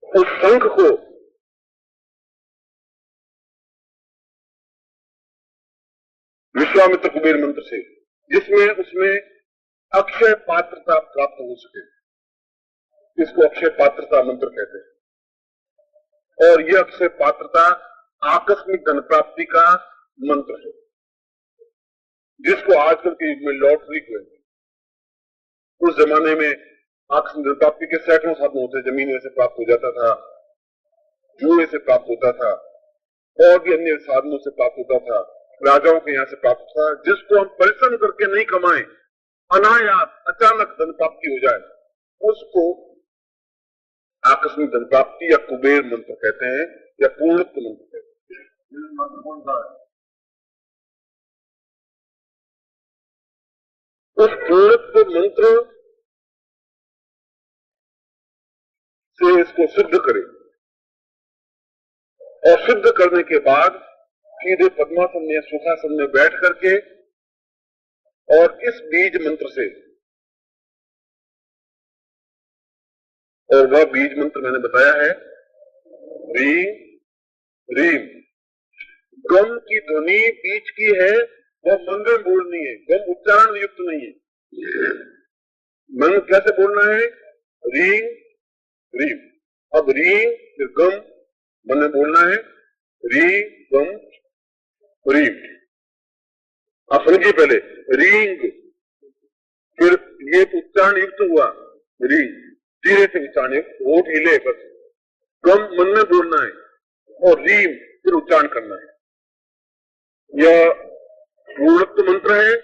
उस शंख को विश्वामित्र कुबेर मंत्र से, जिसमें उसमें अक्षय पात्रता प्राप्त हो सके, इसको अक्षय पात्रता मंत्र कहते हैं। और यह अक्षय पात्रता आकस्मिक धन प्राप्ति का मंत्र है, जिसको आजकल के युग में लॉटरी कहते हैं। उस जमाने में आकस्मिक धन प्राप्ति के सैकड़ों साधन होते, जमीन से प्राप्त हो जाता था, जुए से प्राप्त होता था, और भी अन्य साधनों से प्राप्त होता था, राजाओं के यहां से प्राप्त था, जिसको हम परिश्रम करके नहीं कमाएं, अनायास अचानक धन प्राप्ति हो जाए, उसको आकस्मिक धन प्राप्ति या कुबेर मंत्र कहते हैं, या पूर्णत्व मंत्र कहते हैं। उस पूर्णत्व मंत्र से इसको सिद्ध करें, और सिद्ध करने के बाद सीधे पद्मासन में सुखासन में बैठ करके, और इस बीज मंत्र से, और वह बीज मंत्र मैंने बताया है रीम रीम। गम की ध्वनि बीच की है, वह मन में बोलनी है, गम उच्चारण युक्त नहीं है। मन कैसे बोलना है? रीम रीम। अब रीम फिर गम मन में बोलना है, री गम रीम। आप समझिए, पहले रींग, फिर ये उच्चारण युक्त हुआ री, धीरे से उच्चारण युक्त, होठ हिले बस, गम मन में बोलना है, और रीम फिर उच्चारण करना है। यह पूर्णत्व मंत्र है,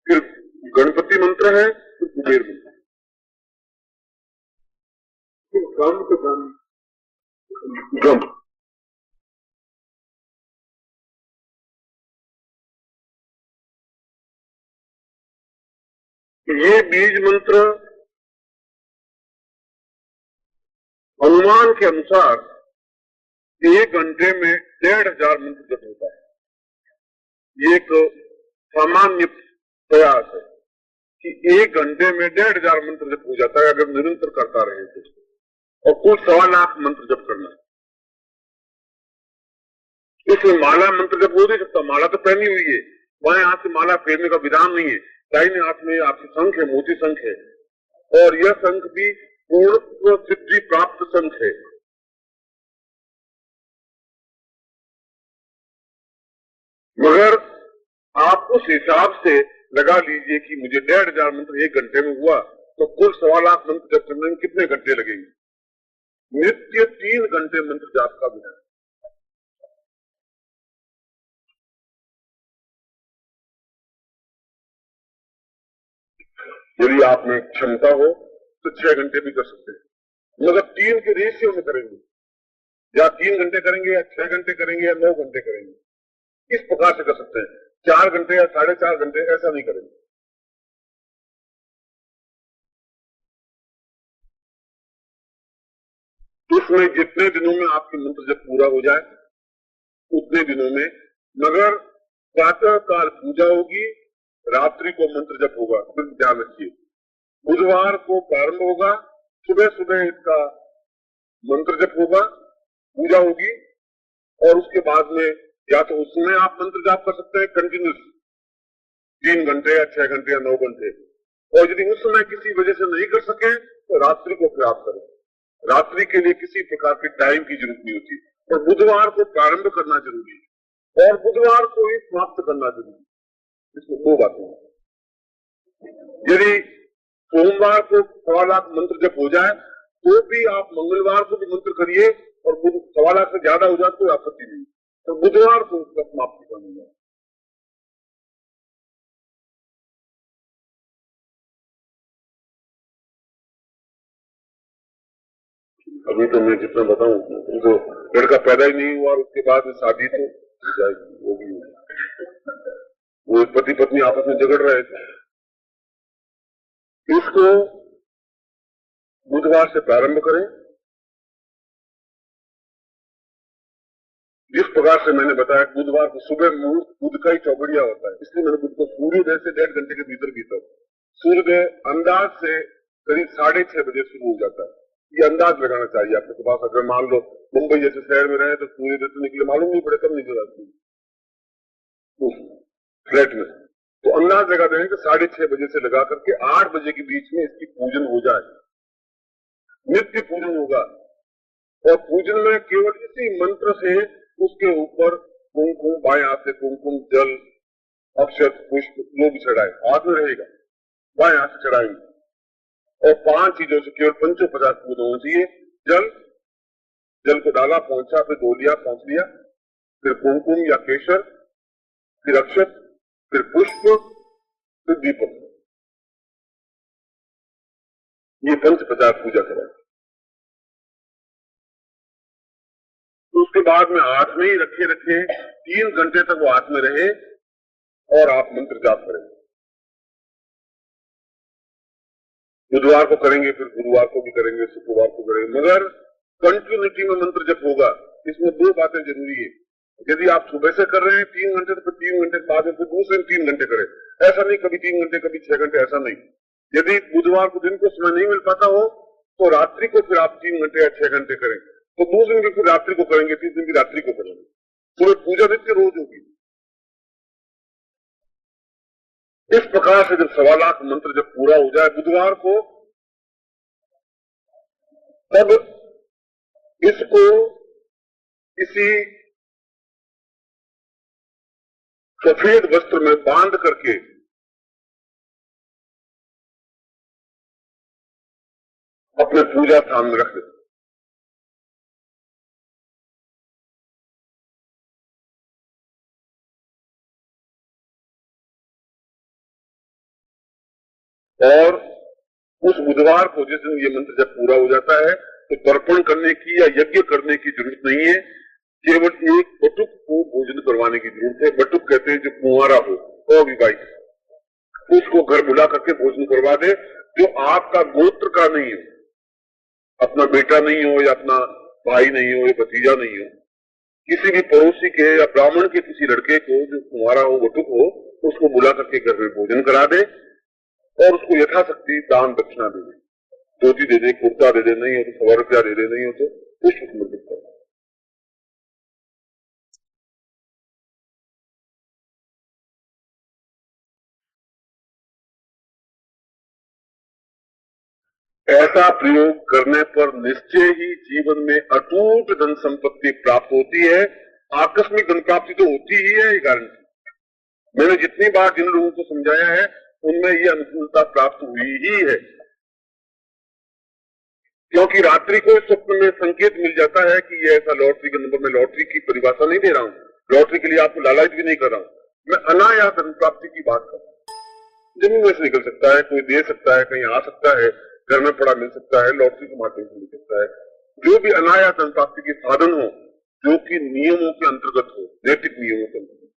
फिर गणपति मंत्र है, फिर कुबेर मंत्र, फिर गम तो गम। ये बीज मंत्र अनुमान के अनुसार 1 घंटे में 1500 मंत्र जप होता है। ये एक सामान्य प्रयास है कि 1 घंटे में 1500 मंत्र जप हो जाता है, अगर निरंतर करता रहे तो। और कुल 1.25 लाख मंत्र जप करना है। इसमें माला मंत्र जप हो नहीं सकता, माला तो पहनी हुई है, बाएं हाथ से माला फेरने का विधान नहीं है, दाहिने हाथ में आपकी शंख है, मोती शंख है, और यह शंख भी पूर्णत्व सिद्धि प्राप्त शंख है। मगर आप उस हिसाब से लगा लीजिए कि मुझे 1500 मंत्र 1 घंटे में हुआ, तो कुल 1.25 लाख मंत्र जप करने में कितने घंटे लगेंगे? नित्य 3 घंटे मंत्र जाप का विधान। यदि आप में क्षमता हो तो 6 घंटे भी कर सकते हैं, मगर 3 के रेशियो में करेंगे, या 3 घंटे करेंगे, या 6 घंटे करेंगे, या 9 घंटे करेंगे, इस प्रकार से कर सकते हैं। 4 घंटे या 4.5 घंटे ऐसा नहीं करेंगे। उसमें जितने दिनों में आपके मंत्र जब पूरा हो जाए उतने दिनों में, मगर प्रातः काल पूजा होगी, रात्रि को मंत्र जप होगा, फिर ध्यान रखिए। बुधवार को प्रारंभ होगा, सुबह सुबह इसका मंत्र जप होगा, पूजा होगी, और उसके बाद में या तो उसमें आप मंत्र जाप कर सकते हैं कंटिन्यूस 3 घंटे या 6 घंटे या 9 घंटे, और यदि उस समय किसी वजह से नहीं कर सके तो रात्रि को प्रयास करें। रात्रि के लिए किसी प्रकार के टाइम की जरूरत नहीं होती, और बुधवार को प्रारंभ करना जरूरी है, और बुधवार को ही समाप्त करना जरूरी है। इसमें 2 बातें हैं। यदि सोमवार को 1.25 लाख मंत्र जप हो जाए तो भी आप मंगलवार को भी मंत्र करिए, और 1.25 लाख से ज्यादा हो जाए तो आपत्ति नहीं, तो बुधवार को उसका समाप्ति करनी है। अभी तो मैं जितना बताऊं, तो लड़का पैदा ही नहीं हुआ और उसके बाद में शादी तो हो जाएगी, वो भी वो पति पत्नी आपस में झगड़ रहे थे। इसको बुधवार से प्रारंभ करें, जिस प्रकार से मैंने बताया बुधवार को सुबह मुहूर्त बुध का ही चौगड़िया होता है, इसलिए मैंने बुध को सूर्योदय से 1.5 घंटे के भीतर सूर्योदय अंदाज से करीब 6:30 बजे शुरू हो जाता है, ये अंदाज लगाना चाहिए आपके पास। अगर मान लो मुंबई जैसे शहर में रहे तो सूर्य देखने के लिए मालूम नहीं पड़े, कब निकल आती उस फ्लैट में, तो अंदाज लगा देंगे कि 6:30 बजे से लगा करके 8 बजे के बीच में इसकी पूजन हो जाए, नित्य पूजन होगा। और पूजन में केवल इसी मंत्र से उसके ऊपर कुमकुम, बाएं हाथ से कुमकुम, जल, अक्षत, पुष्प जो भी चढ़ाए हाथ में रहेगा, बाएं हाथ से चढ़ाएंगे। और 5 चीजों से केवल पंचोपचार पूजन होना चाहिए। जल को डाला, पहुंचा, फिर धो लिया, पहुंच लिया, फिर कुमकुम या केसर, फिर अक्षत, फिर पुष्प, फिर दीपक, ये पंचोपचार पूजा कराए। तो उसके बाद में हाथ में ही रखे 3 घंटे तक वो हाथ में रहे और आप मंत्र जाप करेंगे। बुधवार को करेंगे, फिर गुरुवार को भी करेंगे, शुक्रवार को करेंगे, मगर कंटिन्यूटी में मंत्र जप होगा। इसमें 2 बातें जरूरी है। यदि आप सुबह से कर रहे हैं 3 घंटे तो फिर 3 घंटे बाद में फिर दूसरे 3 घंटे करें। ऐसा नहीं कभी 3 घंटे कभी 6 घंटे, ऐसा नहीं। यदि बुधवार को दिन को समय नहीं मिल पाता हो तो रात्रि को फिर आप 3 घंटे या 6 घंटे करें, तो दूसरे दिन फिर रात्रि को करेंगे, तीसरे दिन की रात्रि को करेंगे। तो पूजा नित्य रोज होगी। इस प्रकार से जब 1.25 लाख मंत्र जब पूरा हो जाए बुधवार को, तब इसको किसी सफेद वस्त्र में बांध करके अपने पूजा स्थान में रख देते। और उस बुधवार को जिस दिन ये मंत्र जब पूरा हो जाता है तो तर्पण करने की या यज्ञ करने की जरूरत नहीं है, केवल एक बटुक को भोजन करवाने की जरूरत है। बटुक कहते हैं जो कुंवारा हो, अविवाहित, उसको घर बुला करके भोजन करवा दे, जो आपका गोत्र का नहीं हो, अपना बेटा नहीं हो या अपना भाई नहीं हो या भतीजा नहीं हो, किसी भी पड़ोसी के या ब्राह्मण के किसी लड़के को जो कुंवारा हो, बटुक हो, उसको बुला करके घर में भोजन करा दे और उसको यथाशक्ति दान दक्षिणा दे दे। धोती दे दे, कुर्ता दे दे, नहीं हो तो 100 रुपया दे दे, नहीं हो तो पुष्प समर्पित कर। ऐसा प्रयोग करने पर निश्चय ही जीवन में अटूट धन संपत्ति प्राप्त होती है। आकस्मिक धन प्राप्ति तो होती ही है, ये गारंटी। मैंने जितनी बार जिन लोगों को समझाया है उनमें ये अनुकूलता प्राप्त हुई ही है, क्योंकि रात्रि को स्वप्न में संकेत मिल जाता है कि ये ऐसा लॉटरी के नंबर में, लॉटरी की परिभाषा नहीं दे रहा हूं, लॉटरी के लिए आपको लालच भी नहीं कर रहा हूं, मैं अनायास धन प्राप्ति की बात कर रहा हूं। जमीन में से निकल सकता है, कोई दे सकता है, कहीं आ सकता है, घर में पड़ा मिल सकता है, लॉटरी के माध्यम से मिल सकता है। जो भी अनायास धन प्राप्ति के साधन हो, जो कि नियमों के अंतर्गत हो, नैतिक नियमों के अंतर्गत,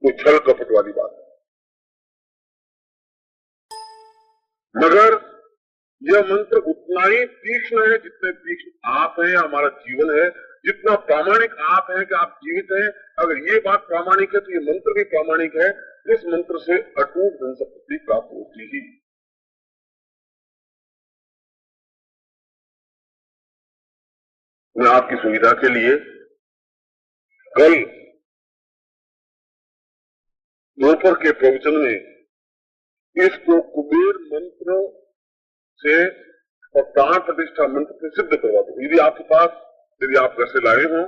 कोई छल कपट वाली बात है। मगर यह मंत्र उतना ही तीक्ष्ण है जितने तीक्ष्ण आप हैं, हमारा जीवन है, जितना प्रामाणिक आप हैं कि आप जीवित हैं। अगर ये बात प्रामाणिक है तो ये मंत्र भी प्रामाणिक है। इस मंत्र से अटूट धन संपत्ति प्राप्त होती ही। मैं आपकी सुविधा के लिए कल दोपहर के प्रवचन में इसको कुबेर मंत्र से और प्राण प्रतिष्ठा मंत्र से सिद्ध करवा दूंगा। यदि आपके पास, यदि आप घर से लाए हो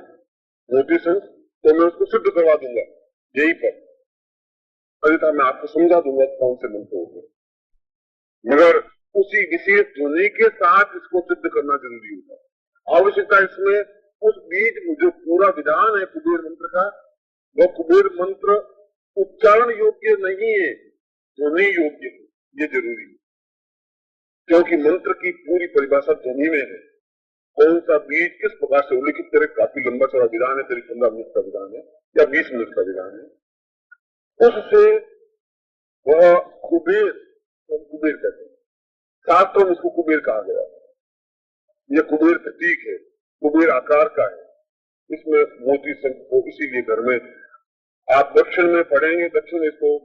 मोटी संघ, तो मैं उसको सिद्ध करवा दूंगा यहीं पर, अन्यथा मैं आपको समझा दूंगा कौन से मंत्र होंगे। मगर उसी विशेष ध्वनि के साथ इसको सिद्ध करना जरूरी होगा। आवश्यकता इसमें उस बीच जो पूरा विधान है कुबेर मंत्र का, वह कुबेर मंत्र उच्चारण योग्य नहीं है, ध्वनि योग्य है, ये जरूरी है। क्योंकि मंत्र की पूरी परिभाषा ध्वनि में है। कौन सा बीज किस प्रकार से उल्लिखित करे, काफी लंबा चौड़ा विधान है, करीब 15 मिनट का विधान है या 20 मिनट का विधान है। उससे वह कुबेर, तो कुबेर कहते हैं, शास्त्रों में इसको कुबेर कहा गया। यह कुबेर प्रतीक है, कुबेर आकार का है। इसमें मोती शंख को इसीलिए घर में आप दक्षिण में पढ़ेंगे, दक्षिण इसको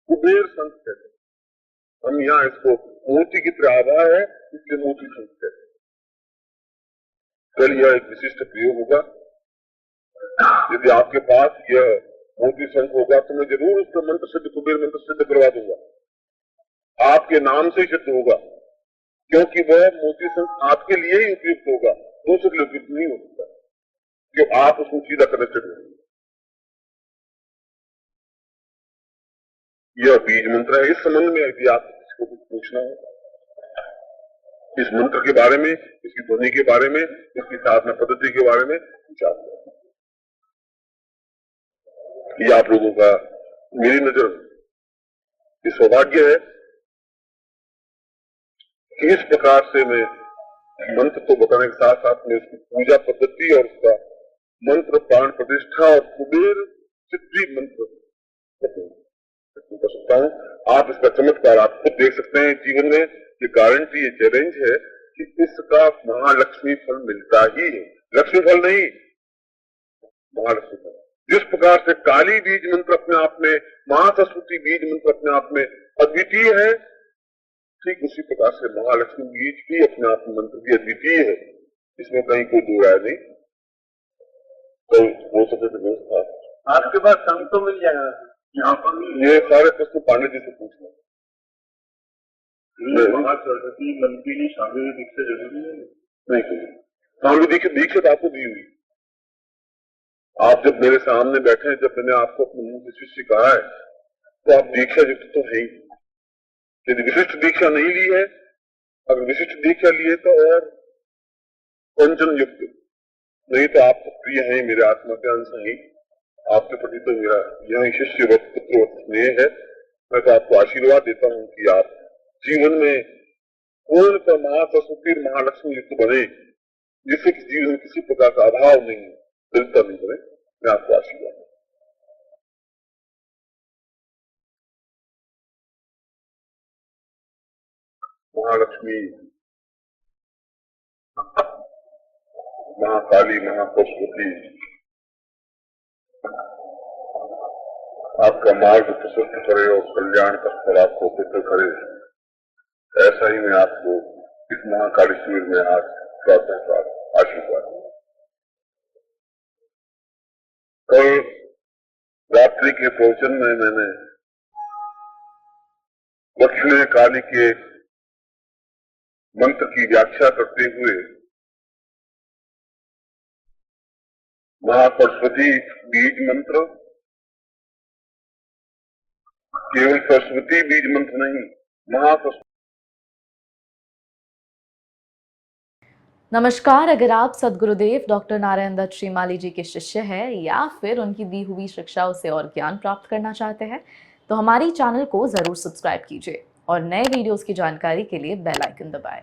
कुबेर शंख कहते हैं। हम यहाँ इसको मोती की तरह आभा है, इसलिए मोती शंख कहते हैं। कल यह एक विशिष्ट प्रयोग होगा। यदि आपके पास यह मोती शंख होगा तो मैं जरूर उसका मंत्र सिद्ध, कुबेर मंत्र सिद्ध करवा दूंगा। आपके नाम से सिद्ध होगा, क्योंकि वह मोती शंख आपके लिए ही उपयुक्त होगा, दूसरे के लिए उपयुक्त नहीं हो सकता, क्यों आप उसको सीधा कनेक्टेड होंगे। यह बीज मंत्र है। इस संबंध में यदि आप किसी को कुछ पूछना हो, इस मंत्र के बारे में, इसकी ध्वनि के बारे में, इसकी साधना पद्धति के बारे में पूछा, ये आप लोगों का मेरी नजर ये सौभाग्य है कि इस प्रकार से मैं मंत्र को बताने के साथ साथ में उसकी पूजा पद्धति और उसका मंत्र प्राण प्रतिष्ठा और कुबेर सिद्धि मंत्र कर सकता हूँ। आप इसका चमत्कार आप खुद देख सकते हैं जीवन में। ये गारंटी, ये चैलेंज है कि इसका महालक्ष्मी फल मिलता ही है, लक्ष्मी फल नहीं, महालक्ष्मी फल। जिस प्रकार से काली बीज मंत्र अपने आप में, महासरस्वती बीज मंत्र अपने आप में अद्वितीय है, ठीक उसी प्रकार से महालक्ष्मी बीज भी अपने आप में मंत्र भी अद्वितीय है, इसमें कहीं कोई दो राय नहीं। तो हो सके तो दोस्त आपके पास संग तो मिल जाएगा यहाँ पर। ये सारे प्रश्न पांडे जी से पूछना। महासरस्वती मंत्री शामिल दीक्षा जरूरी नहीं, शामिल दीक्षित आपको दी हुई। आप जब मेरे सामने बैठे हैं, जब मैंने आपको अपने मुंह से शिष्य कहा है, तो आप दीक्षा युक्त तो है ही। यदि विशिष्ट दीक्षा नहीं ली है, अगर विशिष्ट दीक्षा लिए तो और पंचन युक्त, नहीं तो आप तो प्रिय हैं, मेरे आत्मा के अंश हैं। आपके प्रति तो मेरा यह शिष्यवत पुत्रवत स्नेह है। मैं तो आपको आशीर्वाद देता हूँ कि आप जीवन में पूर्णतः महासरस्वती महालक्ष्मी युक्त बने, जिससे कि जीवन में किसी प्रकार का अभाव नहीं, दरिद्रता नहीं बने। मैं आपको आशीर्वाद दूं। महालक्ष्मी, महाकाली, महासरस्वती आपका मार्ग प्रशस्त करे और कल्याण का फल आपको पुत्र करे, ऐसा ही मैं आपको इस महाकाली शिविर में आज प्रार्थना का आशीर्वाद। कल रात्रि के प्रवचन में मैंने दक्षिण काली के मंत्र की व्याख्या करते हुए महासरस्वती बीज मंत्र, केवल सरस्वती बीज मंत्र नहीं, महासरस्वती। नमस्कार। अगर आप सद्गुरुदेव डॉक्टर नारायण दत्त श्रीमाली जी के शिष्य हैं या फिर उनकी दी हुई शिक्षाओं से और ज्ञान प्राप्त करना चाहते हैं तो हमारी चैनल को जरूर सब्सक्राइब कीजिए और नए वीडियोस की जानकारी के लिए बेल आइकन दबाएं।